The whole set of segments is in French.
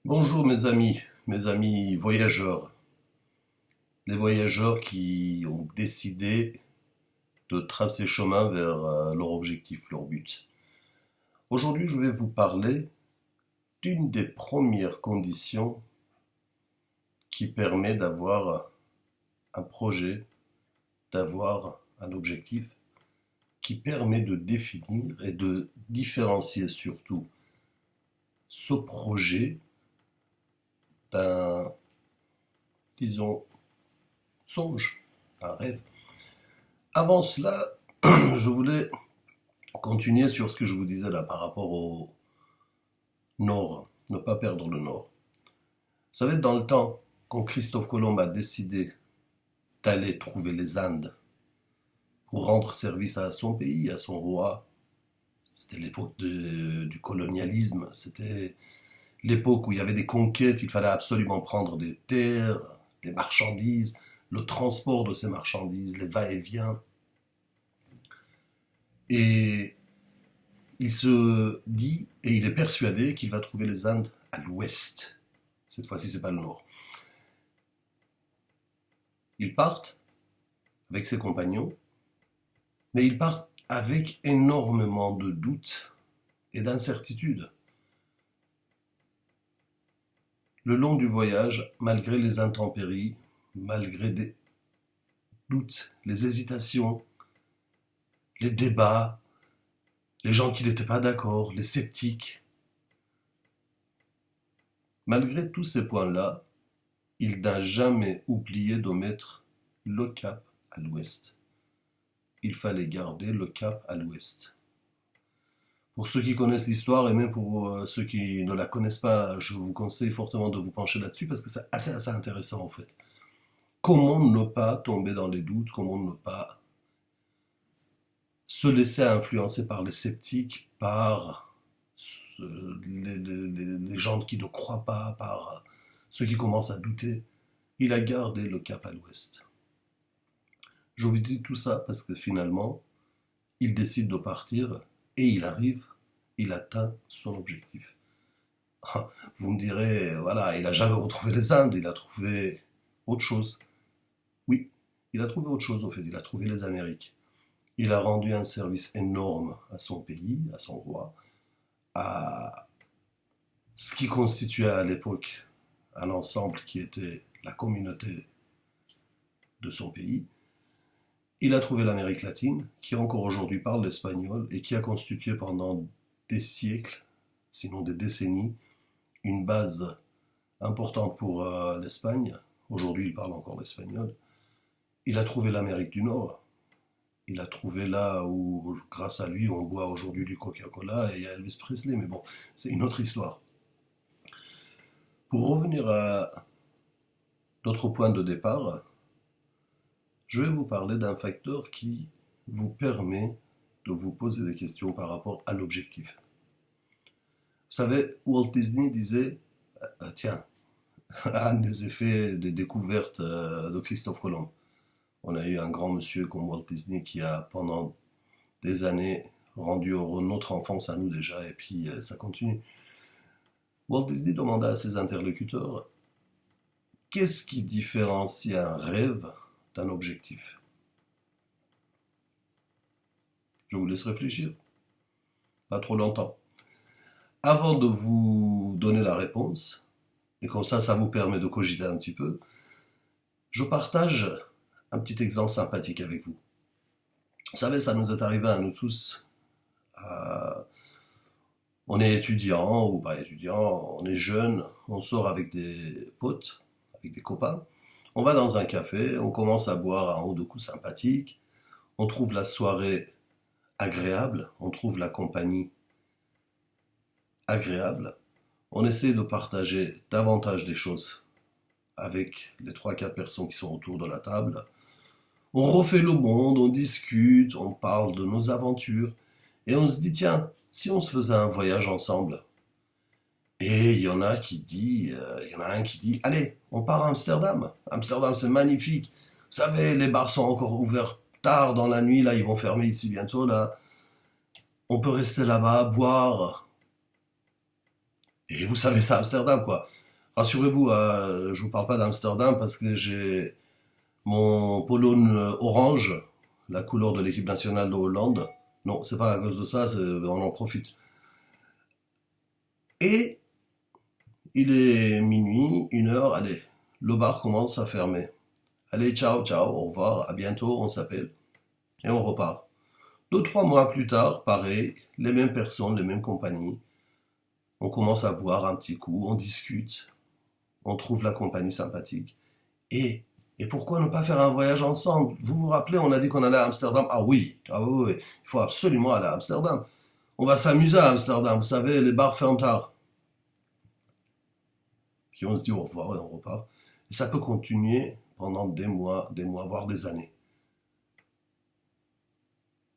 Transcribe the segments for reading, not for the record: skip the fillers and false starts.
Bonjour mes amis voyageurs, les voyageurs qui ont décidé de tracer chemin vers leur objectif, leur but. Aujourd'hui, je vais vous parler d'une des premières conditions qui permet d'avoir un projet, d'avoir un objectif, qui permet de définir et de différencier surtout ce projet d'un, disons, songe, un rêve. Avant cela, je voulais continuer sur ce que je vous disais là par rapport au nord, ne pas perdre le nord. Vous savez, dans le temps, quand Christophe Colomb a décidé d'aller trouver les Indes pour rendre service à son pays, à son roi, c'était l'époque du colonialisme, c'était l'époque où il y avait des conquêtes, il fallait absolument prendre des terres, des marchandises, le transport de ces marchandises, les va-et-vient. Et il se dit, et il est persuadé qu'il va trouver les Indes à l'ouest. Cette fois-ci, c'est pas le nord. Ils partent avec ses compagnons, mais ils partent avec énormément de doutes et d'incertitudes. Le long du voyage, malgré les intempéries, malgré des doutes, les hésitations, les débats, les gens qui n'étaient pas d'accord, les sceptiques, malgré tous ces points-là, il n'a jamais oublié de mettre le cap à l'ouest. Il fallait garder le cap à l'ouest. Pour ceux qui connaissent l'histoire et même pour ceux qui ne la connaissent pas, je vous conseille fortement de vous pencher là-dessus parce que c'est assez intéressant en fait. Comment ne pas tomber dans les doutes, comment ne pas se laisser influencer par les sceptiques, par les gens qui ne croient pas, par ceux qui commencent à douter. Il a gardé le cap à l'ouest. Je vous dis tout ça parce que finalement, il décide de partir et il arrive, il atteint son objectif. Vous me direz, voilà, il n'a jamais retrouvé les Indes, il a trouvé autre chose. Oui, il a trouvé autre chose au fait, il a trouvé les Amériques. Il a rendu un service énorme à son pays, à son roi, à ce qui constituait à l'époque un ensemble qui était la communauté de son pays. Il a trouvé l'Amérique latine, qui encore aujourd'hui parle l'espagnol et qui a constitué pendant des siècles, sinon des décennies, une base importante pour l'Espagne. Aujourd'hui, il parle encore l'espagnol. Il a trouvé l'Amérique du Nord. Il a trouvé là où, grâce à lui, on boit aujourd'hui du Coca-Cola et Elvis Presley. Mais bon, c'est une autre histoire. Pour revenir à notre point de départ, je vais vous parler d'un facteur qui vous permet de vous poser des questions par rapport à l'objectif. Vous savez, Walt Disney disait, tiens, un des effets des découvertes de Christophe Colomb. On a eu un grand monsieur comme Walt Disney qui a pendant des années rendu heureux notre enfance à nous déjà, et puis ça continue. Walt Disney demanda à ses interlocuteurs, qu'est-ce qui différencie un rêve d'un objectif? Je vous laisse réfléchir, pas trop longtemps. Avant de vous donner la réponse, et comme ça vous permet de cogiter un petit peu, je partage un petit exemple sympathique avec vous. Vous savez, ça nous est arrivé à nous tous. On est étudiant ou pas étudiant, on est jeune, on sort avec des potes, avec des copains. On va dans un café, on commence à boire un ou deux coups sympathiques, on trouve la soirée agréable, on trouve la compagnie agréable, on essaie de partager davantage des choses avec les 3-4 personnes qui sont autour de la table. On refait le monde, on discute, on parle de nos aventures, et on se dit, tiens, si on se faisait un voyage ensemble. Et il y en a un qui dit, allez, on part à Amsterdam. Amsterdam, c'est magnifique. Vous savez, les bars sont encore ouverts tard dans la nuit, là, ils vont fermer ici bientôt, là. On peut rester là-bas, boire. Et vous savez, c'est Amsterdam, quoi. Rassurez-vous, je vous parle pas d'Amsterdam parce que j'ai mon polo orange, la couleur de l'équipe nationale de Hollande. Non, c'est pas à cause de ça, on en profite. Et il est minuit, 1 heure, allez, le bar commence à fermer. Allez, ciao, ciao, au revoir, à bientôt, on s'appelle. Et on repart. 2, 3 mois plus tard, pareil, les mêmes personnes, les mêmes compagnies. On commence à boire un petit coup, on discute, on trouve la compagnie sympathique. Et, et pourquoi ne pas faire un voyage ensemble? Vous vous rappelez, on a dit qu'on allait à Amsterdam. Ah oui, oui, il faut absolument aller à Amsterdam. On va s'amuser à Amsterdam, vous savez, les bars ferment tard. Puis on se dit au revoir et on repart. Et ça peut continuer pendant des mois, voire des années.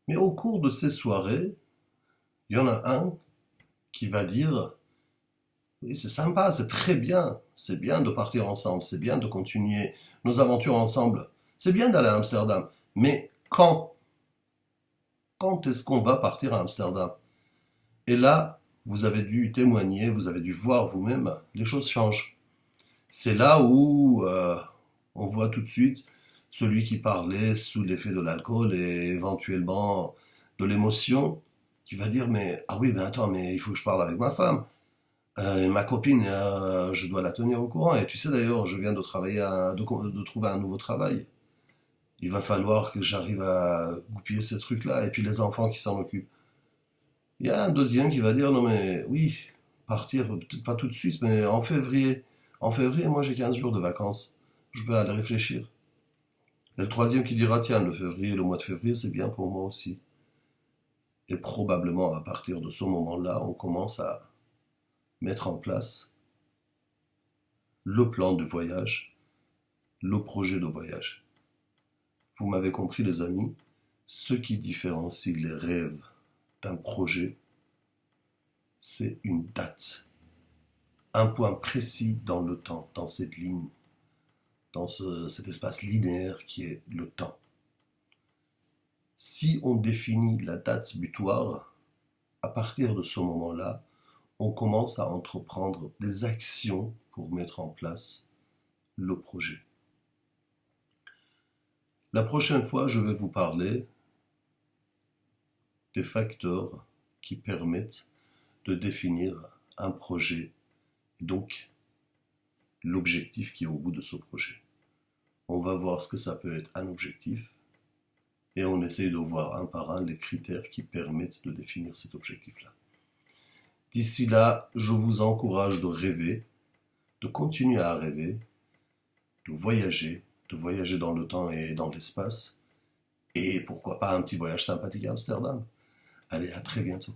Mais au cours de ces soirées, il y en a un qui va dire, oui, c'est sympa, c'est bien de partir ensemble, c'est bien de continuer nos aventures ensemble, c'est bien d'aller à Amsterdam, mais quand? Quand est-ce qu'on va partir à Amsterdam? Et là, vous avez dû témoigner, vous avez dû voir vous-même, les choses changent. C'est là où on voit tout de suite celui qui parlait sous l'effet de l'alcool et éventuellement de l'émotion, qui va dire mais ah oui ben attends mais il faut que je parle avec ma femme. Ma copine, je dois la tenir au courant. Et tu sais d'ailleurs, je viens de travailler, de trouver un nouveau travail. Il va falloir que j'arrive à goupiller ces trucs-là. Et puis les enfants qui s'en occupent. Il y a un deuxième qui va dire, non mais oui, partir, peut-être pas tout de suite, mais en février. En février, moi j'ai 15 jours de vacances. Je peux aller réfléchir. Et le troisième qui dira, tiens, le mois de février, c'est bien pour moi aussi. Et probablement à partir de ce moment-là, on commence à mettre en place le plan de voyage, le projet de voyage. Vous m'avez compris les amis, ce qui différencie les rêves d'un projet, c'est une date, un point précis dans le temps, dans cette ligne, dans cet espace linéaire qui est le temps. Si on définit la date butoir, à partir de ce moment-là, on commence à entreprendre des actions pour mettre en place le projet. La prochaine fois, je vais vous parler des facteurs qui permettent de définir un projet et donc l'objectif qui est au bout de ce projet. On va voir ce que ça peut être un objectif et on essaye de voir un par un les critères qui permettent de définir cet objectif-là. D'ici là, je vous encourage de rêver, de continuer à rêver, de voyager dans le temps et dans l'espace, et pourquoi pas un petit voyage sympathique à Amsterdam. Allez, à très bientôt.